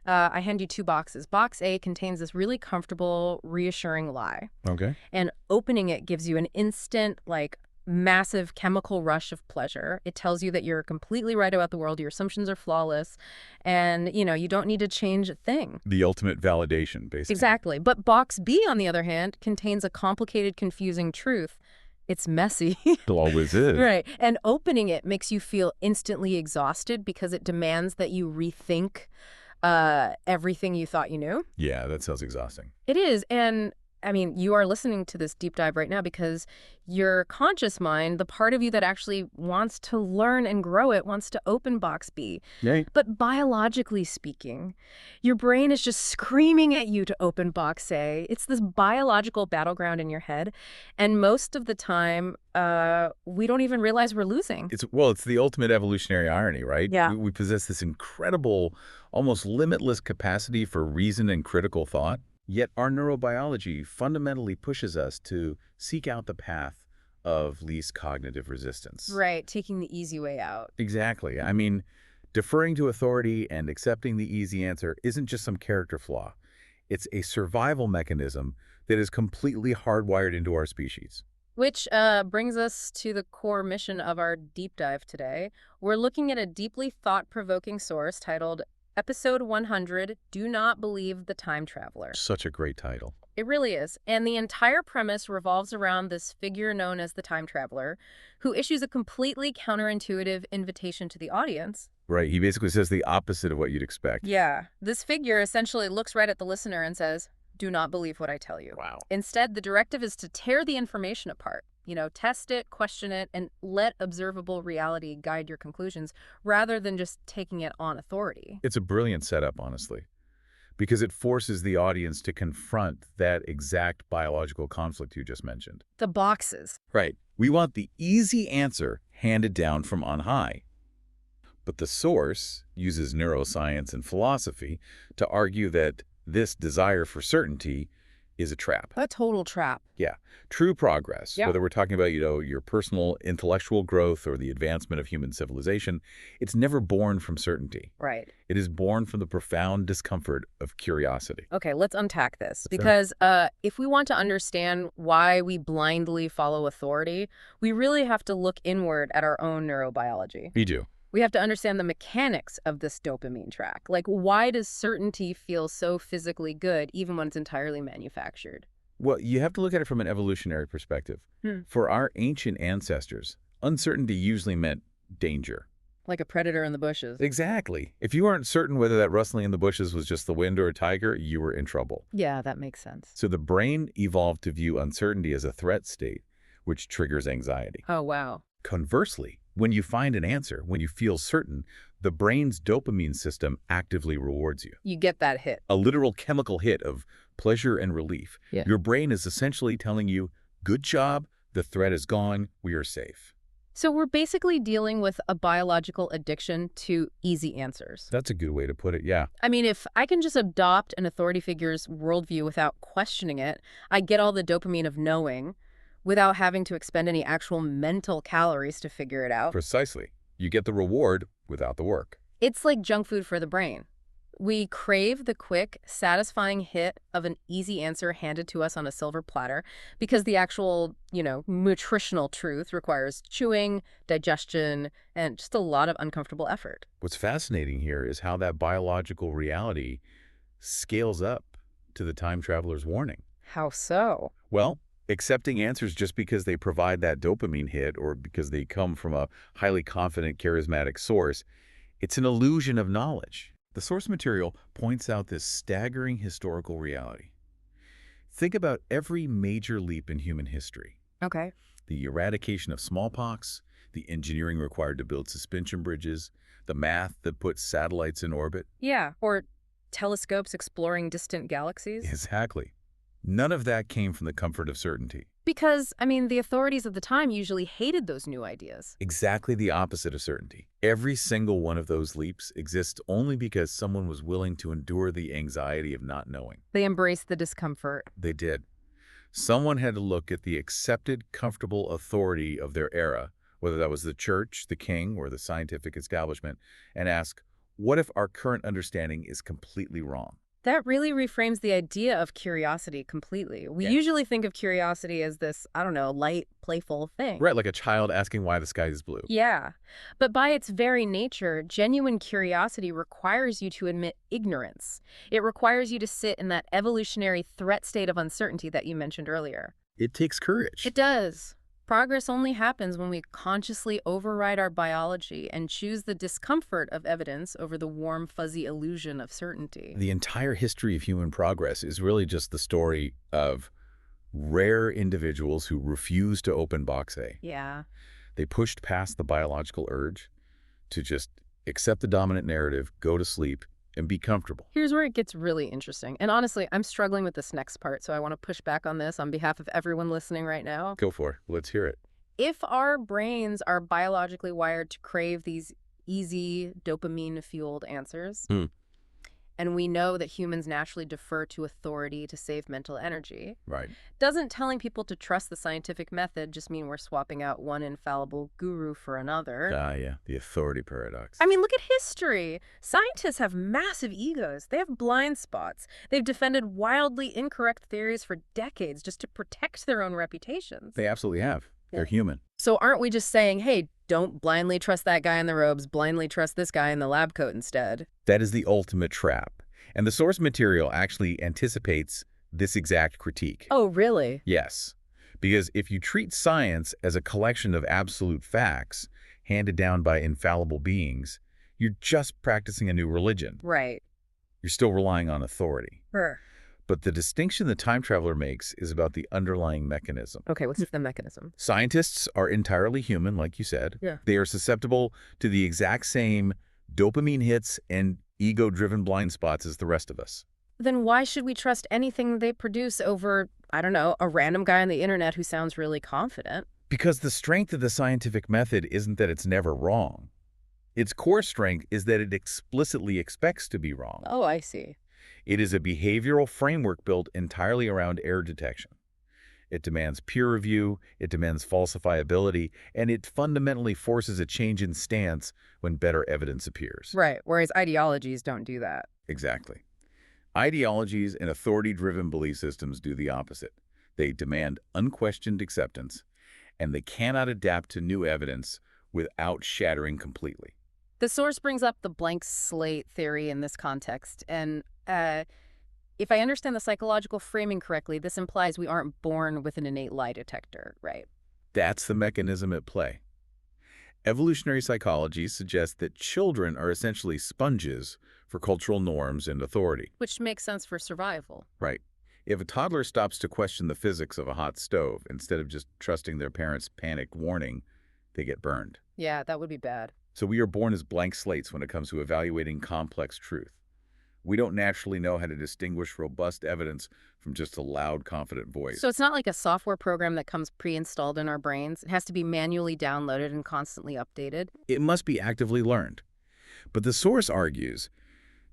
I hand you two boxes. Box A contains this really comfortable, reassuring lie. Okay. And opening it gives you an instant, massive chemical rush of pleasure. It tells you that you're completely right about the world, your assumptions are flawless, and, you don't need to change a thing. The ultimate validation, basically. Exactly. But box B, on the other hand, contains a complicated, confusing truth. It's messy. It always is. Right. And opening it makes you feel instantly exhausted because it demands that you rethink everything you thought you knew. Yeah, that sounds exhausting. It is. And you are listening to this deep dive right now because your conscious mind, the part of you that actually wants to learn and grow it, wants to open box B. Yay. But biologically speaking, your brain is just screaming at you to open box A. It's this biological battleground in your head. And most of the time, we don't even realize we're losing. It's the ultimate evolutionary irony, right? Yeah. We possess this incredible, almost limitless capacity for reason and critical thought. Yet our neurobiology fundamentally pushes us to seek out the path of least cognitive resistance. Right, taking the easy way out. Exactly. Deferring to authority and accepting the easy answer isn't just some character flaw. It's a survival mechanism that is completely hardwired into our species. Which brings us to the core mission of our deep dive today. We're looking at a deeply thought-provoking source titled Episode 100, Do Not Believe the Time Traveler. Such a great title. It really is. And the entire premise revolves around this figure known as the time traveler, who issues a completely counterintuitive invitation to the audience. Right. He basically says the opposite of what you'd expect. Yeah. This figure essentially looks right at the listener and says, do not believe what I tell you. Wow. Instead, the directive is to tear the information apart. Test it, question it, and let observable reality guide your conclusions rather than just taking it on authority. It's a brilliant setup, honestly, because it forces the audience to confront that exact biological conflict you just mentioned. The boxes. Right. We want the easy answer handed down from on high. But the source uses neuroscience and philosophy to argue that this desire for certainty is a trap. A total trap. Yeah. True progress, Yep. whether we're talking about, your personal intellectual growth or the advancement of human civilization, it's never born from certainty. Right. It is born from the profound discomfort of curiosity. Okay, let's unpack this. Sure. Because if we want to understand why we blindly follow authority, we really have to look inward at our own neurobiology. We do. We have to understand the mechanics of this dopamine track. Why does certainty feel so physically good even when it's entirely manufactured? Well, you have to look at it from an evolutionary perspective. For our ancient ancestors, uncertainty usually meant danger. Like a predator in the bushes. Exactly. If you aren't certain whether that rustling in the bushes was just the wind or a tiger, you were in trouble. Yeah, that makes sense. So the brain evolved to view uncertainty as a threat state, which triggers anxiety. Oh, wow. Conversely, when you find an answer, when you feel certain, the brain's dopamine system actively rewards you. You get that hit. A literal chemical hit of pleasure and relief. Yeah. Your brain is essentially telling you, good job, the threat is gone, we are safe. So we're basically dealing with a biological addiction to easy answers. That's a good way to put it, yeah. If I can just adopt an authority figure's worldview without questioning it, I get all the dopamine of knowing without having to expend any actual mental calories to figure it out. Precisely. You get the reward without the work. It's like junk food for the brain. We crave the quick, satisfying hit of an easy answer handed to us on a silver platter because the actual, nutritional truth requires chewing, digestion, and just a lot of uncomfortable effort. What's fascinating here is how that biological reality scales up to the time traveler's warning. How so? Well, accepting answers just because they provide that dopamine hit or because they come from a highly confident, charismatic source, it's an illusion of knowledge. The source material points out this staggering historical reality. Think about every major leap in human history. Okay. The eradication of smallpox, the engineering required to build suspension bridges, the math that puts satellites in orbit. Yeah, or telescopes exploring distant galaxies. Exactly. None of that came from the comfort of certainty. Because, the authorities of the time usually hated those new ideas. Exactly the opposite of certainty. Every single one of those leaps exists only because someone was willing to endure the anxiety of not knowing. They embraced the discomfort. They did. Someone had to look at the accepted, comfortable authority of their era, whether that was the church, the king, or the scientific establishment, and ask, What if our current understanding is completely wrong? That really reframes the idea of curiosity completely. We Yeah. usually think of curiosity as this, I don't know, light, playful thing. Right, like a child asking why the sky is blue. Yeah. But by its very nature, genuine curiosity requires you to admit ignorance. It requires you to sit in that evolutionary threat state of uncertainty that you mentioned earlier. It takes courage. It does. Progress only happens when we consciously override our biology and choose the discomfort of evidence over the warm, fuzzy illusion of certainty. The entire history of human progress is really just the story of rare individuals who refused to open box A. Yeah. They pushed past the biological urge to just accept the dominant narrative, go to sleep, and be comfortable. Here's where it gets really interesting. And honestly, I'm struggling with this next part, so I want to push back on this on behalf of everyone listening right now. Go for it. Let's hear it. If our brains are biologically wired to crave these easy dopamine-fueled answers, Hmm. and we know that humans naturally defer to authority to save mental energy, Right. doesn't telling people to trust the scientific method just mean we're swapping out one infallible guru for another? Yeah. The authority paradox. I mean, look at history. Scientists have massive egos. They have blind spots. They've defended wildly incorrect theories for decades just to protect their own reputations. They absolutely have. They're human. So aren't we just saying, hey, don't blindly trust that guy in the robes, blindly trust this guy in the lab coat instead? That is the ultimate trap. And the source material actually anticipates this exact critique. Oh, really? Yes. Because if you treat science as a collection of absolute facts handed down by infallible beings, you're just practicing a new religion. Right. You're still relying on authority. Sure. But the distinction the time traveler makes is about the underlying mechanism. Okay, what's the mechanism? Scientists are entirely human, like you said. Yeah. They are susceptible to the exact same dopamine hits and ego-driven blind spots as the rest of us. Then why should we trust anything they produce over, I don't know, a random guy on the internet who sounds really confident? Because the strength of the scientific method isn't that it's never wrong. Its core strength is that it explicitly expects to be wrong. Oh, I see. It is a behavioral framework built entirely around error detection. It demands peer review, it demands falsifiability, and it fundamentally forces a change in stance when better evidence appears. Right, whereas ideologies don't do that. Exactly. Ideologies and authority-driven belief systems do the opposite. They demand unquestioned acceptance, and they cannot adapt to new evidence without shattering completely. The source brings up the blank slate theory in this context, and if I understand the psychological framing correctly, this implies we aren't born with an innate lie detector, right? That's the mechanism at play. Evolutionary psychology suggests that children are essentially sponges for cultural norms and authority. Which makes sense for survival. Right. If a toddler stops to question the physics of a hot stove instead of just trusting their parents' panicked warning, they get burned. Yeah, that would be bad. So we are born as blank slates when it comes to evaluating complex truth. We don't naturally know how to distinguish robust evidence from just a loud, confident voice. So it's not like a software program that comes pre-installed in our brains. It has to be manually downloaded and constantly updated. It must be actively learned. But the source argues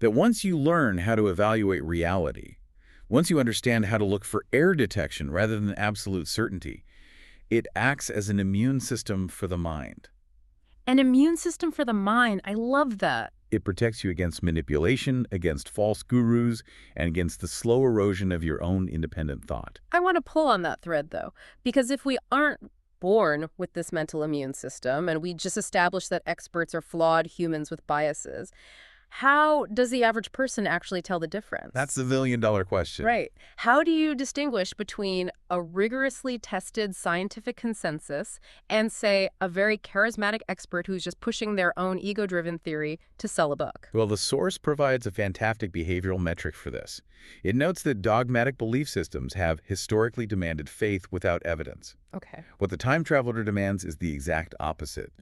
that once you learn how to evaluate reality, once you understand how to look for error detection rather than absolute certainty, it acts as an immune system for the mind. An immune system for the mind. I love that. It protects you against manipulation, against false gurus, and against the slow erosion of your own independent thought. I want to pull on that thread, though, because if we aren't born with this mental immune system and we just establish that experts are flawed humans with biases, how does the average person actually tell the difference? That's the million-dollar question. Right. How do you distinguish between a rigorously tested scientific consensus and, say, a very charismatic expert who's just pushing their own ego-driven theory to sell a book? Well, the source provides a fantastic behavioral metric for this. It notes that dogmatic belief systems have historically demanded faith without evidence. Okay. What the time traveler demands is the exact opposite: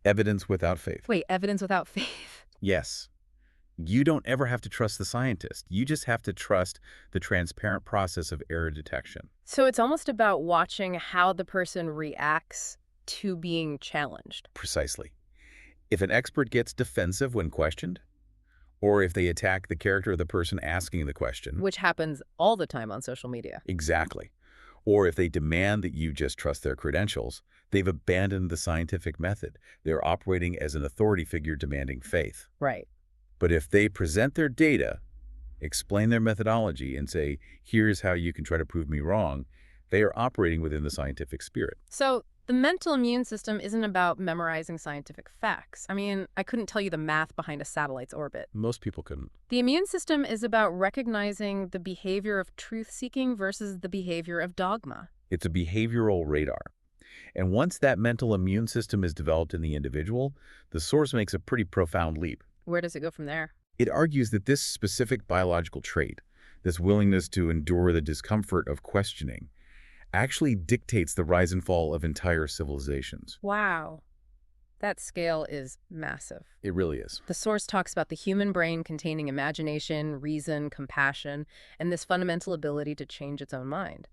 evidence without faith. Wait, evidence without faith? Yes. You don't ever have to trust the scientist. You just have to trust the transparent process of error detection. So it's almost about watching how the person reacts to being challenged. Precisely. If an expert gets defensive when questioned, or if they attack the character of the person asking the question. Which happens all the time on social media. Exactly. Or if they demand that you just trust their credentials, they've abandoned the scientific method. They're operating as an authority figure demanding faith. Right. But if they present their data, explain their methodology, and say, here's how you can try to prove me wrong, they are operating within the scientific spirit. So the mental immune system isn't about memorizing scientific facts. I mean, I couldn't tell you the math behind a satellite's orbit. Most people couldn't. The immune system is about recognizing the behavior of truth-seeking versus the behavior of dogma. It's a behavioral radar. And once that mental immune system is developed in the individual, the source makes a pretty profound leap. Where does it go from there? It argues that this specific biological trait, this willingness to endure the discomfort of questioning, actually dictates the rise and fall of entire civilizations. Wow. That scale is massive. It really is. The source talks about the human brain containing imagination, reason, compassion, and this fundamental ability to change its own mind.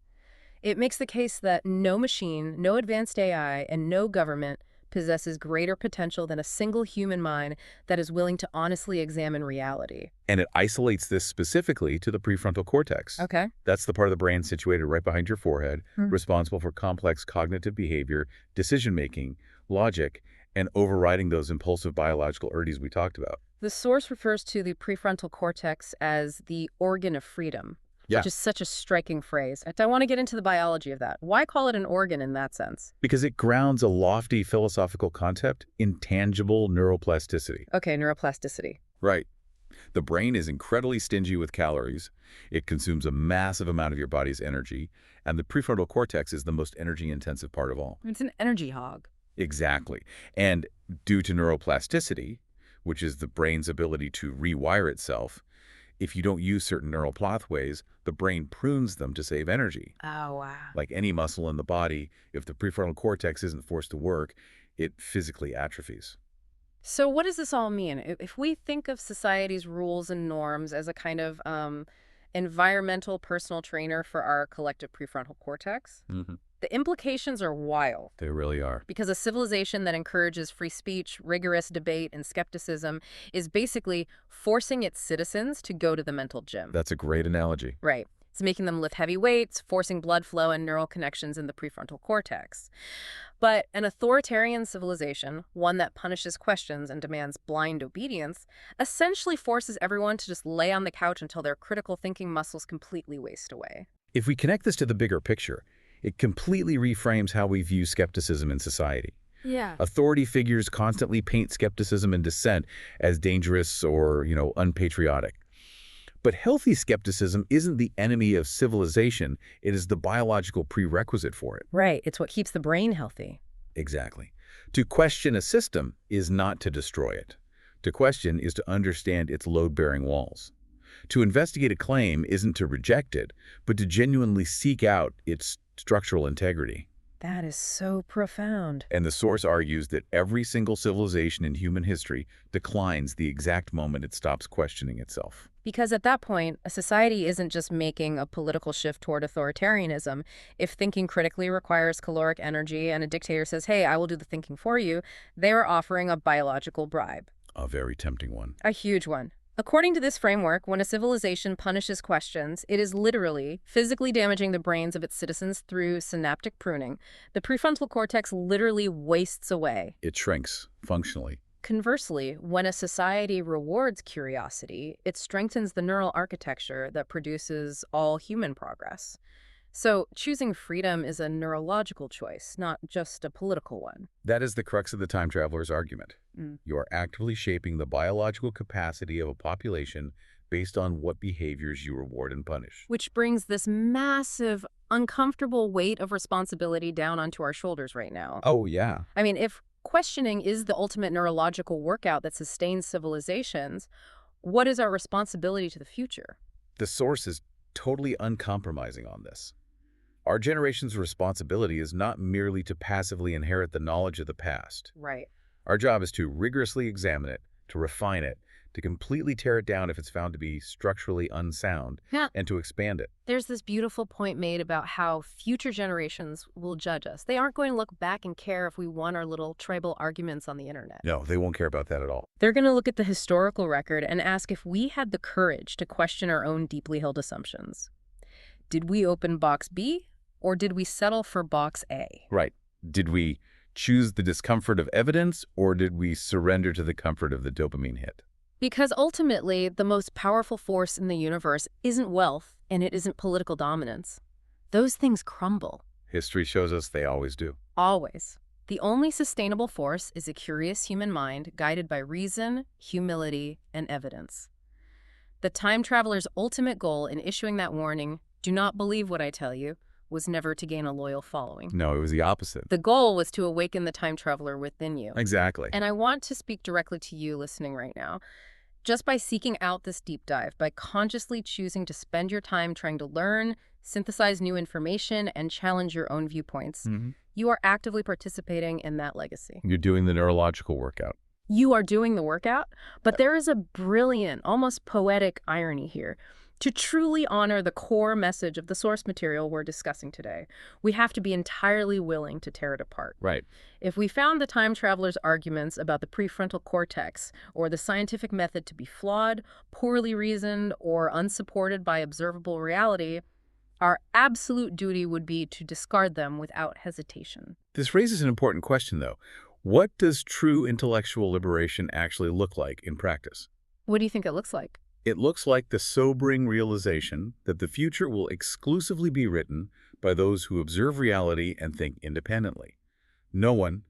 It makes the case that no machine, no advanced AI, and no government possesses greater potential than a single human mind that is willing to honestly examine reality. And it isolates this specifically to the prefrontal cortex. Okay. That's the part of the brain situated right behind your forehead, responsible for complex cognitive behavior, decision-making, logic, and overriding those impulsive biological urges we talked about. The source refers to the prefrontal cortex as the organ of freedom, which is such a striking phrase. I want to get into the biology of that. Why call it an organ in that sense? Because it grounds a lofty philosophical concept in tangible neuroplasticity. Okay, neuroplasticity. Right. The brain is incredibly stingy with calories. It consumes a massive amount of your body's energy, and the prefrontal cortex is the most energy-intensive part of all. It's an energy hog. Exactly. And due to neuroplasticity, which is the brain's ability to rewire itself, if you don't use certain neural pathways, the brain prunes them to save energy. Oh, wow. Like any muscle in the body, if the prefrontal cortex isn't forced to work, it physically atrophies. So what does this all mean? If we think of society's rules and norms as a kind of environmental personal trainer for our collective prefrontal cortex, the implications are wild. They really are. Because a civilization that encourages free speech, rigorous debate, and skepticism is basically forcing its citizens to go to the mental gym. That's a great analogy. Right. It's making them lift heavy weights, forcing blood flow and neural connections in the prefrontal cortex. But an authoritarian civilization, one that punishes questions and demands blind obedience, essentially forces everyone to just lay on the couch until their critical thinking muscles completely waste away. If we connect this to the bigger picture, it completely reframes how we view skepticism in society. Yeah. Authority figures constantly paint skepticism and dissent as dangerous or, unpatriotic. But healthy skepticism isn't the enemy of civilization. It is the biological prerequisite for it. Right. It's what keeps the brain healthy. Exactly. To question a system is not to destroy it. To question is to understand its load-bearing walls. To investigate a claim isn't to reject it, but to genuinely seek out its structural integrity. That is so profound. And the source argues that every single civilization in human history declines the exact moment it stops questioning itself. Because at that point, a society isn't just making a political shift toward authoritarianism. If thinking critically requires caloric energy and a dictator says, hey, I will do the thinking for you, they are offering a biological bribe. A very tempting one. A huge one. According to this framework, when a civilization punishes questions, it is literally physically damaging the brains of its citizens through synaptic pruning. The prefrontal cortex literally wastes away. It shrinks, functionally. Conversely, when a society rewards curiosity, it strengthens the neural architecture that produces all human progress. So choosing freedom is a neurological choice, not just a political one. That is the crux of the time traveler's argument. You are actively shaping the biological capacity of a population based on what behaviors you reward and punish. Which brings this massive, uncomfortable weight of responsibility down onto our shoulders right now. Oh, yeah. I mean, if questioning is the ultimate neurological workout that sustains civilizations, what is our responsibility to the future? The source is totally uncompromising on this. Our generation's responsibility is not merely to passively inherit the knowledge of the past. Right. Our job is to rigorously examine it, to refine it, to completely tear it down if it's found to be structurally unsound, and to expand it. There's this beautiful point made about how future generations will judge us. They aren't going to look back and care if we won our little tribal arguments on the internet. No, they won't care about that at all. They're going to look at the historical record and ask if we had the courage to question our own deeply held assumptions. Did we open box B, or did we settle for box A? Right. Did we choose the discomfort of evidence, or did we surrender to the comfort of the dopamine hit? Because ultimately, the most powerful force in the universe isn't wealth and it isn't political dominance. Those things crumble. History shows us they always do. Always. The only sustainable force is a curious human mind guided by reason, humility, and evidence. The time traveler's ultimate goal in issuing that warning, "Do not believe what I tell you," was never to gain a loyal following. No, it was the opposite. The goal was to awaken the time traveler within you. Exactly. And I want to speak directly to you listening right now. Just by seeking out this deep dive, by consciously choosing to spend your time trying to learn, synthesize new information, and challenge your own viewpoints, you are actively participating in that legacy. You're doing the neurological workout. You are doing the workout, but there is a brilliant, almost poetic irony here. To truly honor the core message of the source material we're discussing today, we have to be entirely willing to tear it apart. Right. If we found the time traveler's arguments about the prefrontal cortex or the scientific method to be flawed, poorly reasoned, or unsupported by observable reality, our absolute duty would be to discard them without hesitation. This raises an important question, though. What does true intellectual liberation actually look like in practice? What do you think it looks like? It looks like the sobering realization that the future will exclusively be written by those who observe reality and think independently. No one,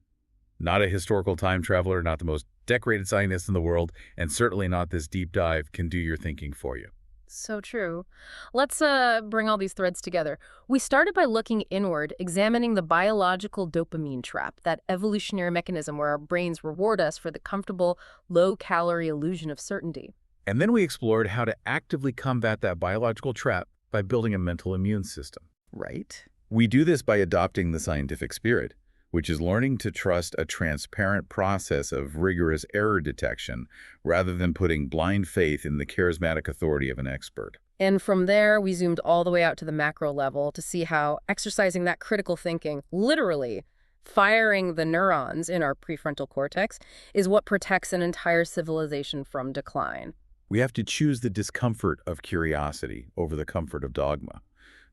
not a historical time traveler, not the most decorated scientist in the world, and certainly not this deep dive, can do your thinking for you. So true. Let's bring all these threads together. We started by looking inward, examining the biological dopamine trap, that evolutionary mechanism where our brains reward us for the comfortable, low-calorie illusion of certainty. And then we explored how to actively combat that biological trap by building a mental immune system. Right. We do this by adopting the scientific spirit, which is learning to trust a transparent process of rigorous error detection rather than putting blind faith in the charismatic authority of an expert. And from there, we zoomed all the way out to the macro level to see how exercising that critical thinking, literally firing the neurons in our prefrontal cortex, is what protects an entire civilization from decline. We have to choose the discomfort of curiosity over the comfort of dogma,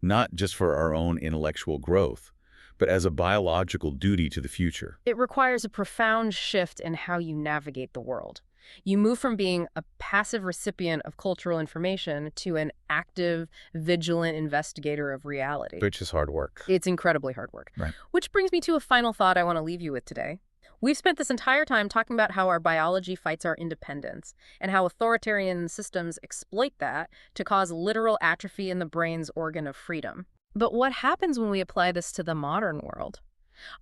not just for our own intellectual growth, but as a biological duty to the future. It requires a profound shift in how you navigate the world. You move from being a passive recipient of cultural information to an active, vigilant investigator of reality. Which is hard work. It's incredibly hard work. Right. Which brings me to a final thought I want to leave you with today. We've spent this entire time talking about how our biology fights our independence and how authoritarian systems exploit that to cause literal atrophy in the brain's organ of freedom. But what happens when we apply this to the modern world?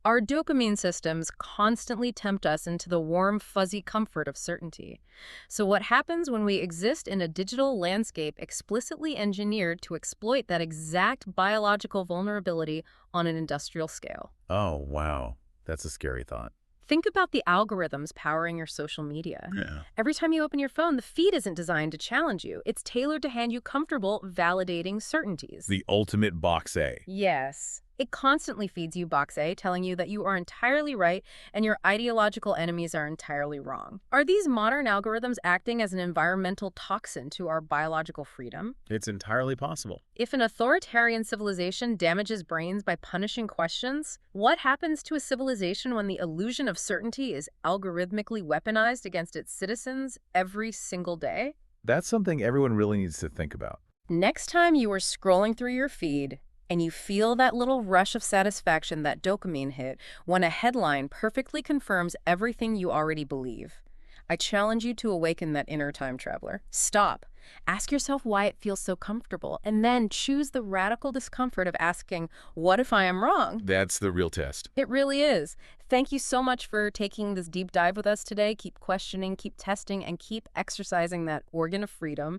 Our dopamine systems constantly tempt us into the warm, fuzzy comfort of certainty. So what happens when we exist in a digital landscape explicitly engineered to exploit that exact biological vulnerability on an industrial scale? Oh, wow. That's a scary thought. Think about the algorithms powering your social media. Yeah. Every time you open your phone, the feed isn't designed to challenge you. It's tailored to hand you comfortable, validating certainties. The ultimate box A. Yes. It constantly feeds you box A, telling you that you are entirely right and your ideological enemies are entirely wrong. Are these modern algorithms acting as an environmental toxin to our biological freedom? It's entirely possible. If an authoritarian civilization damages brains by punishing questions, what happens to a civilization when the illusion of certainty is algorithmically weaponized against its citizens every single day? That's something everyone really needs to think about. Next time you are scrolling through your feed, and you feel that little rush of satisfaction, that dopamine hit, when a headline perfectly confirms everything you already believe, I challenge you to awaken that inner time traveler. Stop. Ask yourself why it feels so comfortable, and then choose the radical discomfort of asking, what if I am wrong? That's the real test. It really is. Thank you so much for taking this deep dive with us today. Keep questioning, keep testing, and keep exercising that organ of freedom.